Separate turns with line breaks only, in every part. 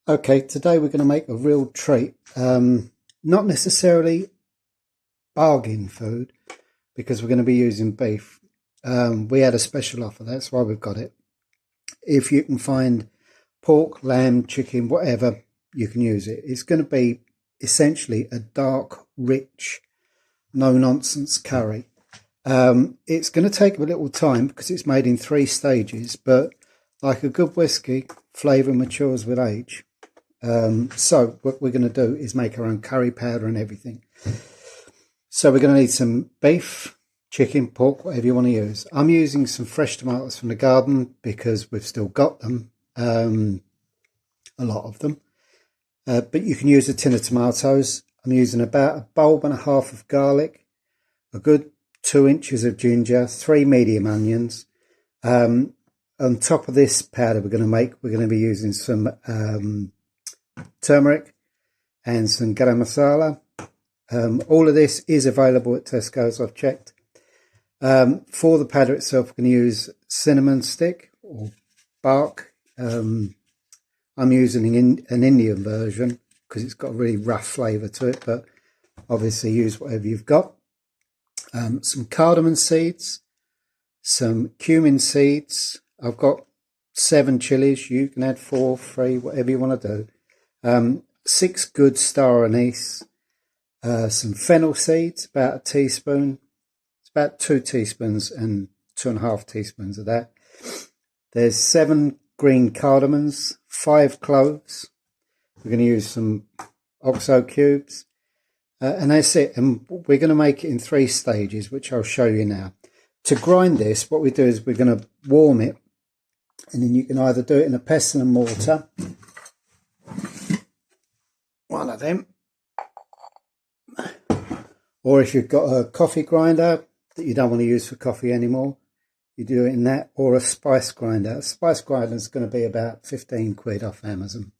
Okay, today we're going to make a real treat. Not necessarily bargain food because we're going to be using beef. We had a special offer, that's why we've got it. If you can find pork, lamb, chicken, whatever, you can use it. It's going to be essentially a dark, rich, no-nonsense curry. It's going to take a little time because it's made in 3 stages, but like a good whiskey, flavour matures with age. So what we're going to do is make our own curry powder and everything. So we're going to need some beef, chicken, pork, whatever you want to use. I'm using some fresh tomatoes from the garden because we've still got them, a lot of them. But you can use a tin of tomatoes. I'm using about a bulb and a half of garlic, a good 2 inches of ginger, 3 medium onions. On top of this powder we're going to be using some turmeric and some garam masala. All of this is available at Tesco's, I've checked. For the powder itself, we're going to use cinnamon stick or bark. I'm using an Indian version because it's got a really rough flavour to it, but obviously use whatever you've got. Some cardamom seeds, some cumin seeds. I've got 7 chilies. You can add 4, 3, whatever you want to do. 6 good star anise, some fennel seeds, about a teaspoon. It's about 2 teaspoons and 2.5 teaspoons of that. There's 7 green cardimans, 5 cloves. We're going to use some oxo cubes, and that's it. And we're going to make it in 3 stages, which I'll show you now. To grind this, what we do is we're going to warm it, and then you can either do it in a pestle and mortar, one of them, or if you've got a coffee grinder that you don't want to use for coffee anymore, you do it in that, or a spice grinder. A spice grinder is going to be about 15 quid off Amazon.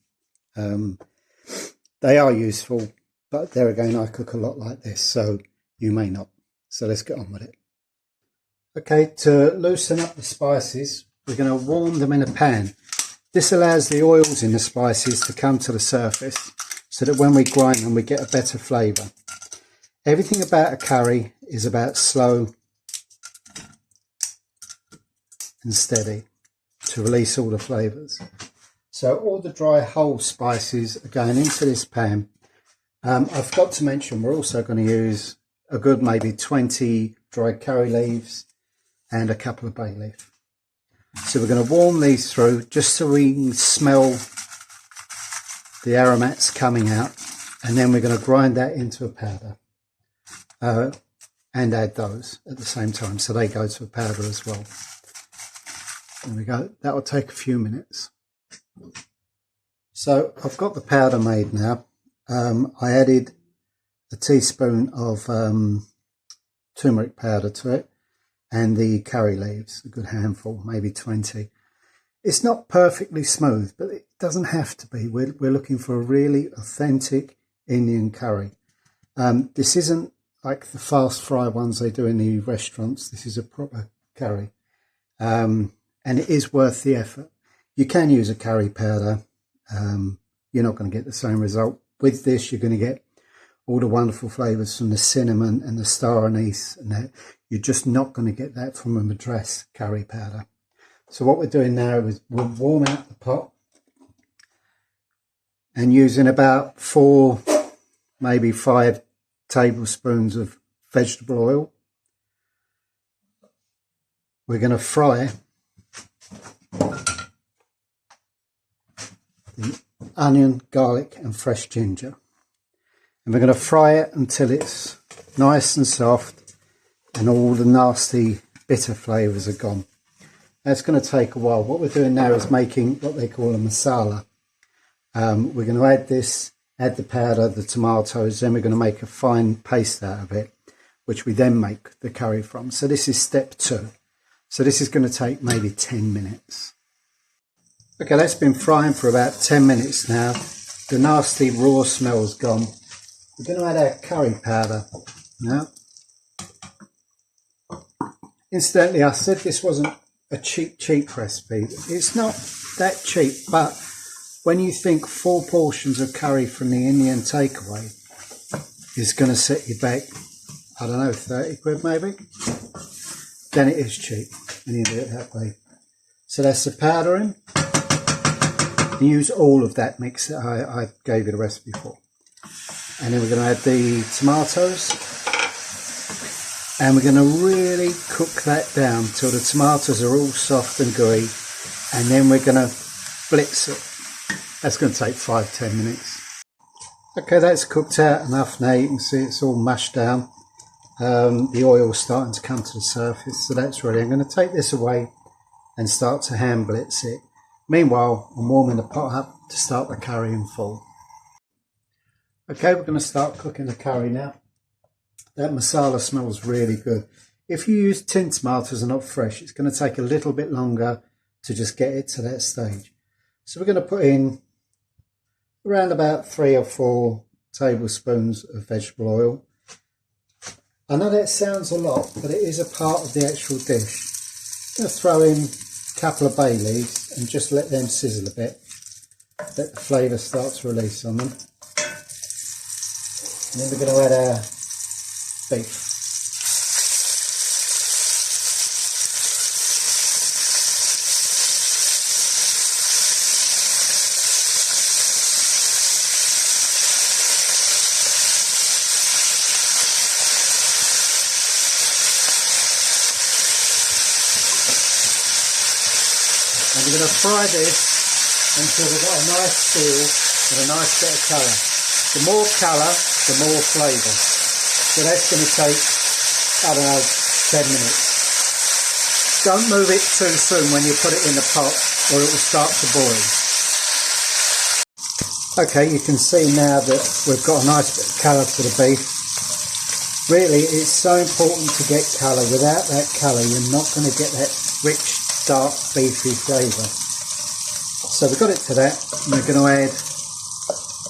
They are useful, but there again, I cook a lot like this, so you may not. So let's get on with it. Okay, to loosen up the spices, we're going to warm them in a pan. This allows the oils in the spices to come to the surface so that when we grind them, we get a better flavour. Everything about a curry is about slow and steady to release all the flavours. So all the dry whole spices are going into this pan. I forgot to mention we're also going to use a good maybe 20 dried curry leaves and a couple of bay leaf. So we're going to warm these through just so we can smell the aromats coming out, and then we're going to grind that into a powder and add those at the same time so they go to a powder as well. There we go. That will take a few minutes. So I've got the powder made now. I added a teaspoon of turmeric powder to it and the curry leaves, a good handful, maybe 20. It's not perfectly smooth, but it doesn't have to be. We're looking for a really authentic Indian curry. This isn't like the fast fry ones they do in the restaurants. This is a proper curry, and it is worth the effort. You can use a curry powder. You're not going to get the same result. With this, you're going to get all the wonderful flavours from the cinnamon and the star anise, and that. You're just not going to get that from a Madras curry powder. So what we're doing now is we'll warm out the pot, and using about 4, maybe 5 tablespoons of vegetable oil, we're going to fry the onion, garlic and fresh ginger. And we're going to fry it until it's nice and soft and all the nasty bitter flavours are gone. That's going to take a while. What we're doing now is making what they call a masala. We're going to add this, add the powder, the tomatoes, then we're going to make a fine paste out of it, which we then make the curry from. So this is step 2. So this is going to take maybe 10 minutes. Okay, that's been frying for about 10 minutes now. The nasty raw smell's gone. We're going to add our curry powder now. Incidentally, I said this wasn't a cheap recipe. It's not that cheap, but when you think 4 portions of curry from the Indian takeaway is going to set you back, I don't know, 30 quid maybe, then it is cheap when you do it that way. So that's the powdering. You use all of that mix that I gave you the recipe for. And then we're going to add the tomatoes. And we're going to really cook that down till the tomatoes are all soft and gooey. And then we're going to blitz it. That's going to take 5-10 minutes. Okay, that's cooked out enough now. You can see it's all mashed down. The oil's starting to come to the surface, so that's ready. I'm going to take this away and start to hand blitz it. Meanwhile, I'm warming the pot up to start the curry in full. Okay, we're going to start cooking the curry now. That masala smells really good. If you use tinned tomatoes and not fresh, it's going to take a little bit longer to just get it to that stage. So we're going to put in around about 3 or 4 tablespoons of vegetable oil. I know that sounds a lot, but it is a part of the actual dish. I'm going to throw in a couple of bay leaves and just let them sizzle a bit. Let the flavour start to release on them. And then we're going to add our beef. And we're going to fry this until we've got a nice feel and a nice bit of colour. The more colour, the more flavour. So that's going to take, I don't know, 10 minutes. Don't move it too soon when you put it in the pot or it will start to boil. Okay, you can see now that we've got a nice bit of colour to the beef. Really, it's so important to get colour. Without that colour, you're not going to get that rich, dark, beefy flavour. So we've got it to that, and we're going to add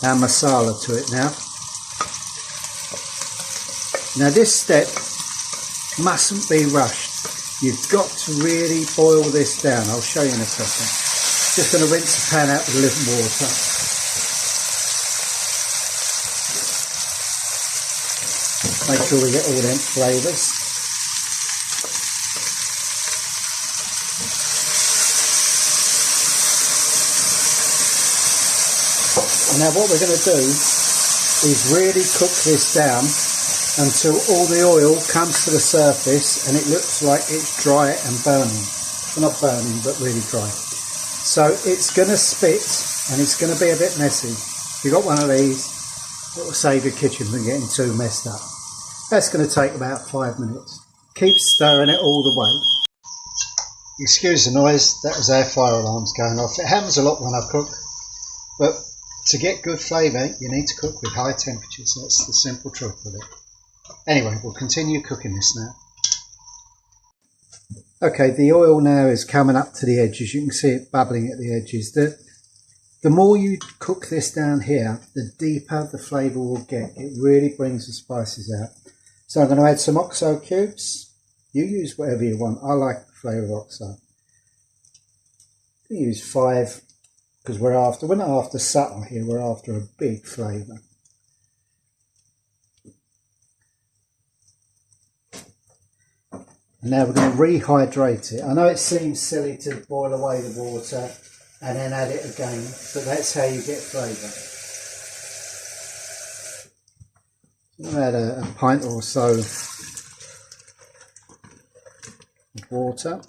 our masala to it now. Now this step mustn't be rushed. You've got to really boil this down. I'll show you in a second. Just going to rinse the pan out with a little water. Make sure we get all them flavours. Now what we're going to do is really cook this down until all the oil comes to the surface and it looks like it's dry and burning. Well, not burning, but really dry. So it's going to spit and it's going to be a bit messy. If you've got one of these, it will save your kitchen from getting too messed up. That's going to take about 5 minutes. Keep stirring it all the way. Excuse the noise, that was our fire alarms going off. It happens a lot when I cook, but to get good flavour, you need to cook with high temperatures. That's the simple truth of it. Anyway, we'll continue cooking this now. Okay, the oil now is coming up to the edges. You can see it bubbling at the edges. The more you cook this down here, the deeper the flavour will get. It really brings the spices out. So I'm going to add some oxo cubes. You use whatever you want. I like the flavour of oxo. You use 5. Because we're not after subtle here, we're after a big flavour. And now we're going to rehydrate it. I know it seems silly to boil away the water and then add it again, but that's how you get flavour. I'm going to add a pint or so of water.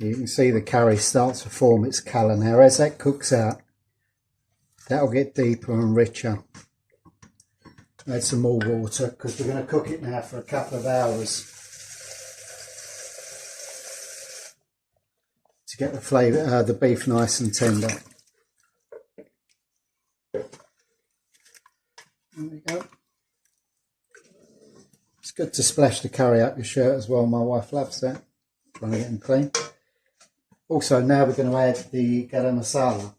You can see the curry starts to form its colour now. As that cooks out, that'll get deeper and richer. Add some more water because we're going to cook it now for a couple of hours to get the flavour, the beef nice and tender. There we go. It's good to splash the curry up your shirt as well. My wife loves that. Trying to get them clean. Also, now we're going to add the garam masala,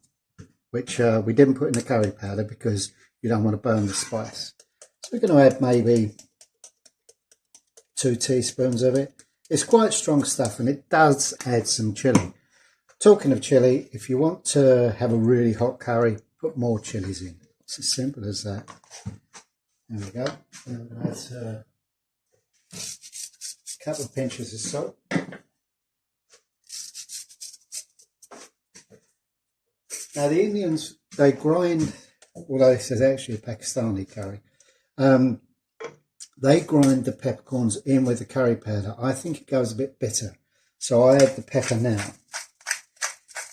which we didn't put in the curry powder because you don't want to burn the spice. So we're going to add maybe 2 teaspoons of it. It's quite strong stuff, and it does add some chilli. Talking of chilli, if you want to have a really hot curry, put more chilies in. It's as simple as that. There we go. I'm going to add a couple of pinches of salt. Now the Indians, they grind, although this is actually a Pakistani curry, they grind the peppercorns in with the curry powder. I think it goes a bit bitter. So I add the pepper now.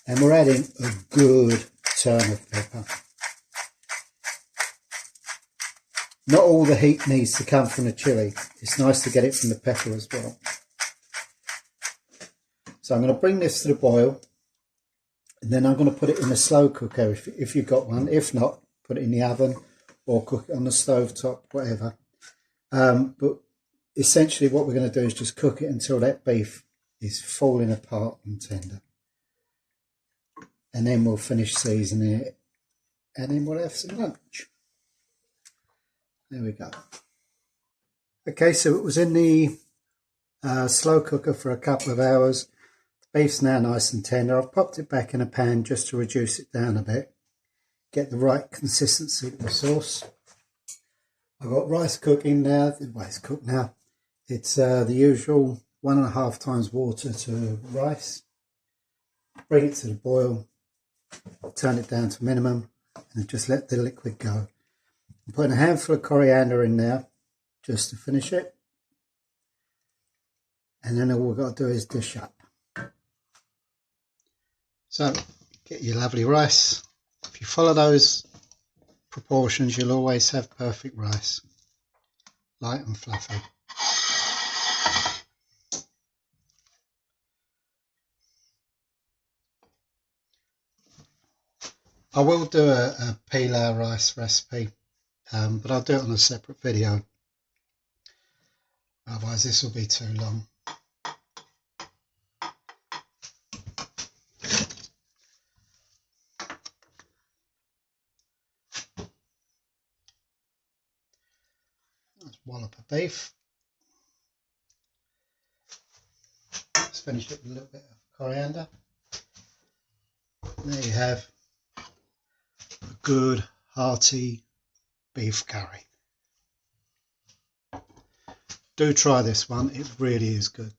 And we're adding a good turn of pepper. Not all the heat needs to come from the chilli. It's nice to get it from the pepper as well. So I'm going to bring this to the boil. And then I'm going to put it in a slow cooker if you've got one. If not, put it in the oven or cook it on the stove top, whatever. But essentially what we're going to do is just cook it until that beef is falling apart and tender. And then we'll finish seasoning it. And then we'll have some lunch. There we go. Okay, so it was in the slow cooker for a couple of hours. Beef's now nice and tender. I've popped it back in a pan just to reduce it down a bit. Get the right consistency of the sauce. I've got rice cooking now. Well, it's cooked now. It's the usual 1.5 times water to rice. Bring it to the boil. Turn it down to minimum and just let the liquid go. I'm putting a handful of coriander in there just to finish it. And then all we've got to do is dish up. So, get your lovely rice. If you follow those proportions, you'll always have perfect rice. Light and fluffy. I will do a pilau rice recipe, but I'll do it on a separate video. Otherwise this will be too long. Let's wallop of beef. Let's finish it with a little bit of coriander. And there you have a good hearty beef curry. Do try this one, it really is good.